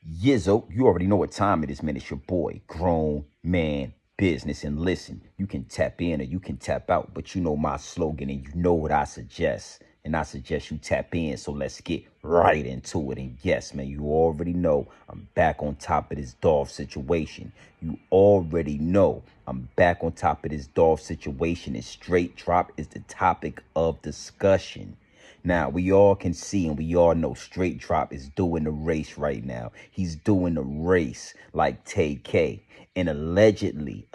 Yizzo, you already know what time it is, man. It's your boy, Grown Man Business. And listen, you can tap in or you can tap out, but you know my slogan and you know what I suggest. And I suggest you tap in. So let's get right into it. And yes, man, you already know I'm back on top of this Dolph situation. You already know I'm back on top of this Dolph situation. And straight drop is the topic of discussion. Now, we all can see and we all know Straight Drop is doing the race right now. He's doing the race like TK. And allegedly,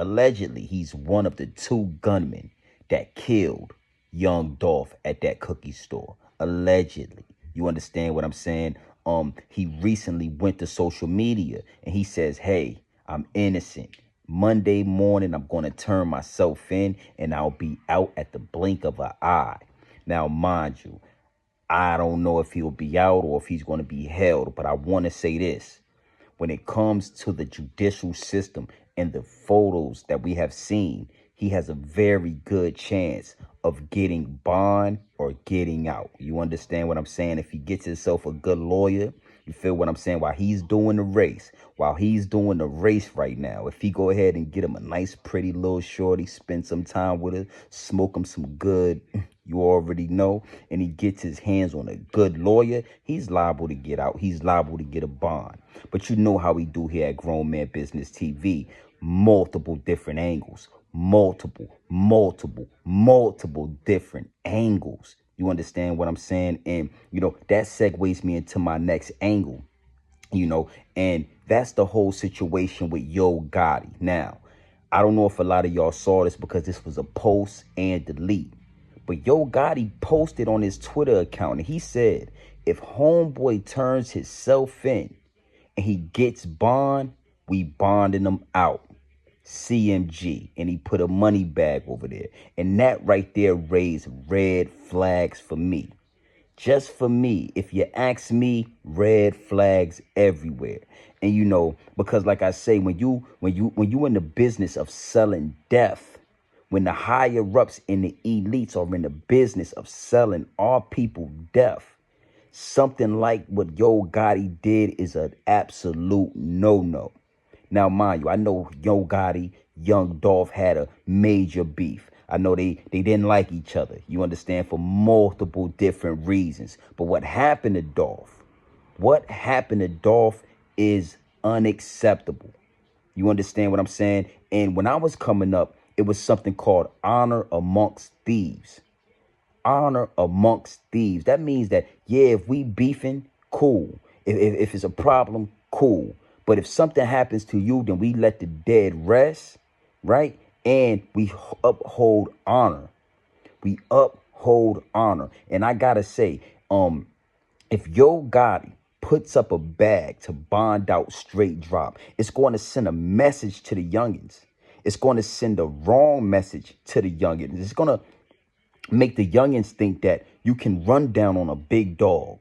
he's one of the two gunmen that killed young Dolph at that cookie store. Allegedly. You understand what I'm saying? He recently went to social media and he says, hey, I'm innocent. Monday morning, I'm going to turn myself in and I'll be out at the blink of an eye. Now, mind you, I don't know if he'll be out or if he's going to be held, but I want to say this. When it comes to the judicial system and the photos that we have seen, he has a very good chance of getting bond or getting out. You understand what I'm saying? If he gets himself a good lawyer, you feel what I'm saying? While he's doing the race right now, if he go ahead and get him a nice, pretty little shorty, spend some time with her, smoke him some good, you already know, and he gets his hands on a good lawyer, he's liable to get out. He's liable to get a bond. But you know how we do here at Grown Man Business TV. Multiple different angles. Multiple different angles. You understand what I'm saying? And, you know, that segues me into my next angle. You know, and that's the whole situation with Yo Gotti. Now, I don't know if a lot of y'all saw this because this was a post and delete. But Yo Gotti posted on his Twitter account and he said, if homeboy turns himself in and he gets bond, we bonding him out. CMG. And he put a money bag over there. And that right there raised red flags for me. Just for me, if you ask me, red flags everywhere. And you know, because like I say, when you in the business of selling death, when the higher ups and the elites are in the business of selling our people death, something like what Yo Gotti did is an absolute no-no. Now, mind you, I know Yo Gotti, Young Dolph had a major beef. I know they didn't like each other. You understand? For multiple different reasons. But what happened to Dolph? What happened to Dolph is unacceptable. You understand what I'm saying? And when I was coming up, it was something called honor amongst thieves. Honor amongst thieves. That means that, yeah, if we beefing, cool. If it's a problem, cool. But if something happens to you, then we let the dead rest, right? And we uphold honor. We uphold honor. And I gotta say, if Yo Gotti puts up a bag to bond out Straight Drop, it's going to send a message to the youngins. It's going to send a wrong message to the youngins. It's going to make the youngins think that you can run down on a big dog,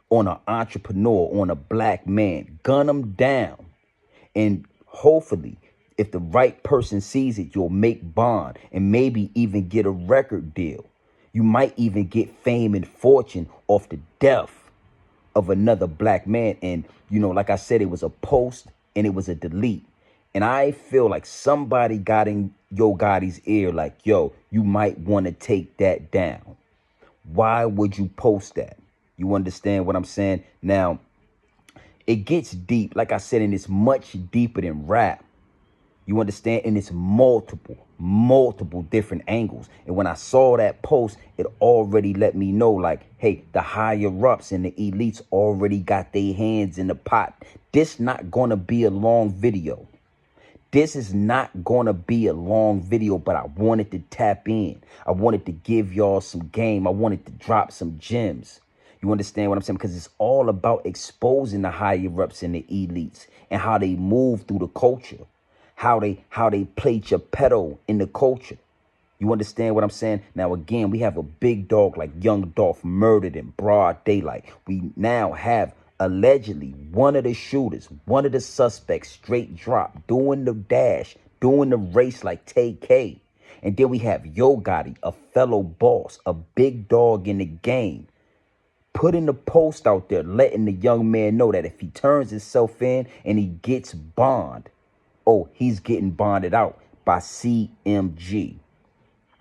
on an entrepreneur, on a black man, gun them down. And hopefully, if the right person sees it, you'll make bond and maybe even get a record deal. You might even get fame and fortune off the death of another black man. And, you know, like I said, it was a post and it was a delete. And I feel like somebody got in Yo Gotti's ear like, yo, you might want to take that down. Why would you post that? You understand what I'm saying? Now, it gets deep. Like I said, and it's much deeper than rap. You understand? And it's multiple different angles. And when I saw that post, it already let me know, like, hey, the higher ups and the elites already got their hands in the pot. This not going to be a long video. This is not going to be a long video, but I wanted to tap in. I wanted to give y'all some game. I wanted to drop some gems. You understand what I'm saying? Because it's all about exposing the higher ups and the elites and how they move through the culture, how they play Geppetto in the culture. You understand what I'm saying? Now, again, we have a big dog like Young Dolph murdered in broad daylight. We now have allegedly one of the shooters, one of the suspects, Straight Drop, doing the dash, doing the race like TK. And then we have Yo Gotti, a fellow boss, a big dog in the game, putting the post out there, letting the young man know that if he turns himself in and he gets bond, oh, he's getting bonded out by CMG.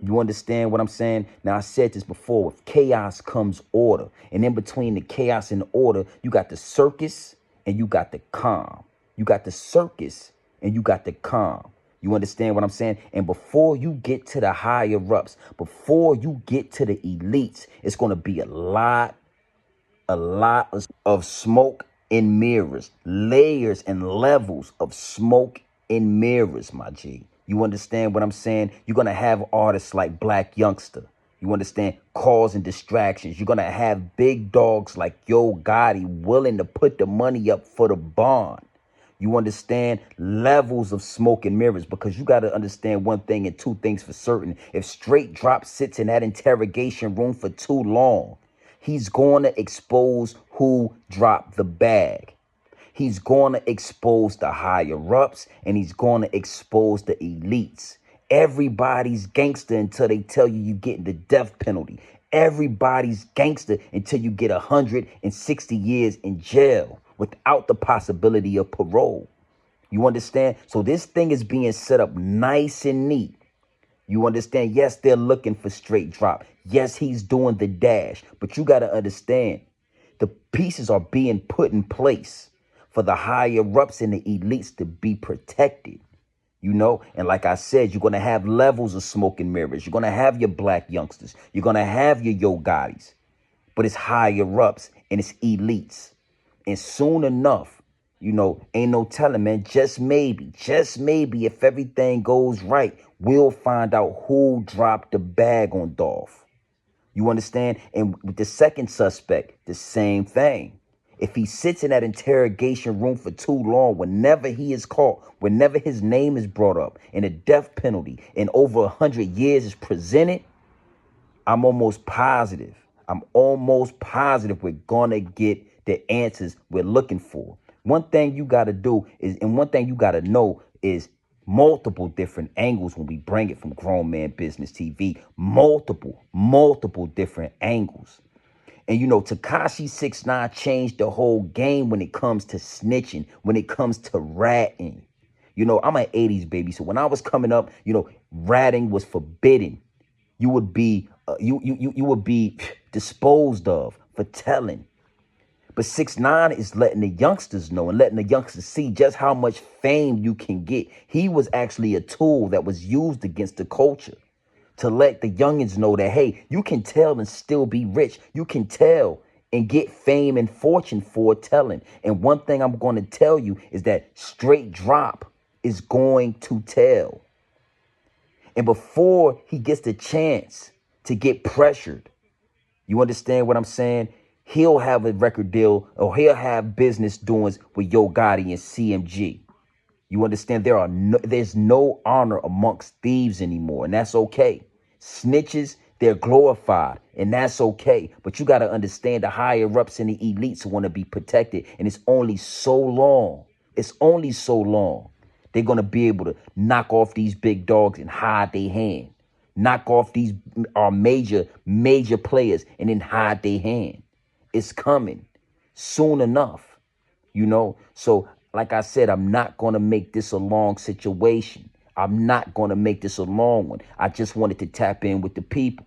You understand what I'm saying? Now, I said this before. With chaos comes order. And in between the chaos and the order, you got the circus and you got the calm. You got the circus and you got the calm. You understand what I'm saying? And before you get to the higher ups, before you get to the elites, it's going to be a lot of smoke and mirrors, layers and levels of smoke and mirrors, my G. You understand what I'm saying? You're going to have artists like Black Youngster. You understand? Causing distractions. You're going to have big dogs like Yo Gotti willing to put the money up for the bond. You understand? Levels of smoke and mirrors, because you got to understand one thing and two things for certain. If Straight Drop sits in that interrogation room for too long, he's going to expose who dropped the bag. He's going to expose the higher ups and he's going to expose the elites. Everybody's gangster until they tell you you're getting the death penalty. Everybody's gangster until you get 160 years in jail without the possibility of parole. You understand? So this thing is being set up nice and neat. You understand? Yes, they're looking for Straight Drop. Yes, he's doing the dash. But you got to understand, the pieces are being put in place for the higher ups and the elites to be protected. You know, and like I said, you're going to have levels of smoke and mirrors. You're going to have your Black Youngsters. You're going to have your Yo Gottis. But it's higher ups and it's elites. And soon enough, you know, ain't no telling, man. Just maybe, if everything goes right, we'll find out who dropped the bag on Dolph. You understand? And with the second suspect, the same thing. If he sits in that interrogation room for too long, whenever he is caught, whenever his name is brought up and a death penalty in over 100 years is presented, I'm almost positive we're going to get the answers we're looking for. One thing you got to do is, and one thing you got to know is multiple different angles when we bring it from Grown Man Business TV. Multiple different angles. And, you know, Tekashi 6ix9ine changed the whole game when it comes to snitching, when it comes to ratting. You know, I'm an 80s baby. So when I was coming up, you know, ratting was forbidden. You would be you would be disposed of for telling. But 6ix9ine is letting the youngsters know and letting the youngsters see just how much fame you can get. He was actually a tool that was used against the culture to let the youngins know that, hey, you can tell and still be rich. You can tell and get fame and fortune for telling. And one thing I'm going to tell you is that Straight Drop is going to tell. And before he gets the chance to get pressured, you understand what I'm saying? He'll have a record deal or he'll have business doings with Yo Gotti and CMG. You understand? There's no honor amongst thieves anymore, and that's okay. Snitches, they're glorified, and that's okay. But you got to understand the higher ups and the elites want to be protected, and it's only so long. They're going to be able to knock off these big dogs and hide their hand. Knock off these major players and then hide their hand. It's coming soon enough, you know. So like I said, I'm not going to make this a long situation. I'm not going to make this a long one. I just wanted to tap in with the people.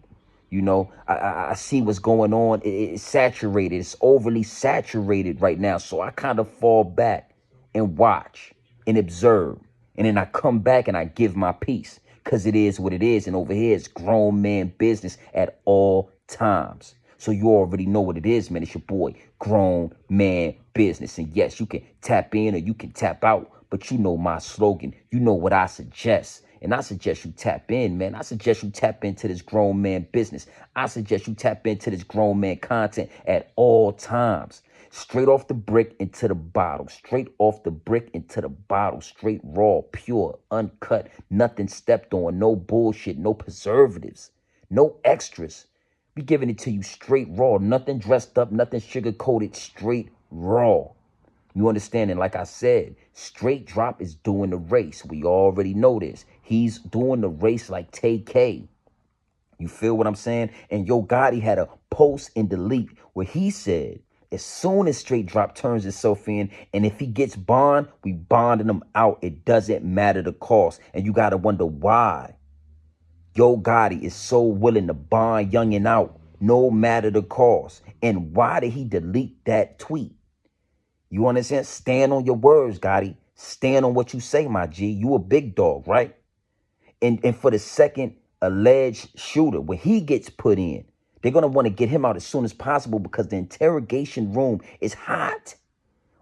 You know, I see what's going on. It's saturated. It's overly saturated right now. So I kind of fall back and watch and observe. And then I come back and I give my piece because it is what it is. And over here, it's grown man business at all times. So you already know what it is, man. It's your boy, Grown Man Business. And yes, you can tap in or you can tap out. But you know my slogan. You know what I suggest. And I suggest you tap in, man. I suggest you tap into this grown man business. I suggest you tap into this grown man content at all times. Straight off the brick into the bottle. Straight off the brick into the bottle. Straight raw, pure, uncut. Nothing stepped on. No bullshit. No preservatives. No extras. We giving it to you straight raw. Nothing dressed up. Nothing sugar-coated. Straight raw. You understand? And like I said, Straight Drop is doing the race. We already know this. He's doing the race like TK. You feel what I'm saying? And Yo Gotti had a post and delete where he said, as soon as Straight Drop turns himself in, and if he gets bond, we bonding him out. It doesn't matter the cost. And you got to wonder why Yo Gotti is so willing to bond Youngin out, no matter the cost. And why did he delete that tweet? You understand? Stand on your words, Gotti. Stand on what you say, my G. You a big dog, right? And for the second alleged shooter, when he gets put in, they're going to want to get him out as soon as possible because the interrogation room is hot.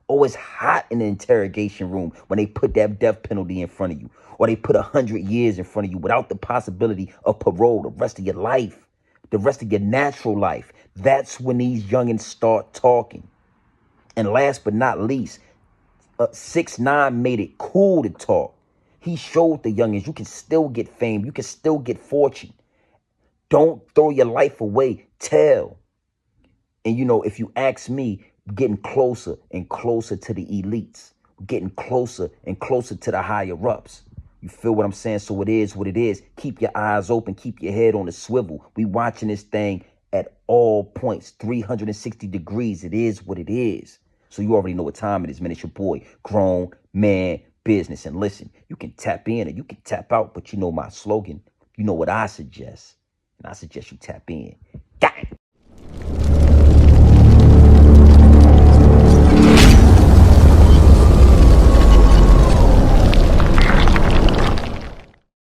Oh, it's hot in the interrogation room when they put that death penalty in front of you, or they put 100 years in front of you without the possibility of parole the rest of your life, the rest of your natural life. That's when these youngins start talking. And last but not least, 6ix9ine made it cool to talk. He showed the youngins you can still get fame. You can still get fortune. Don't throw your life away. Tell. And you know, if you ask me, getting closer and closer to the elites, getting closer and closer to the higher ups. You feel what I'm saying? So it is what it is. Keep your eyes open. Keep your head on the swivel. We watching this thing at all points, 360 degrees. It is what it is. So you already know what time it is, man. It's your boy, Grown Man Business. And listen, you can tap in or you can tap out, but you know my slogan. You know what I suggest. And I suggest you tap in.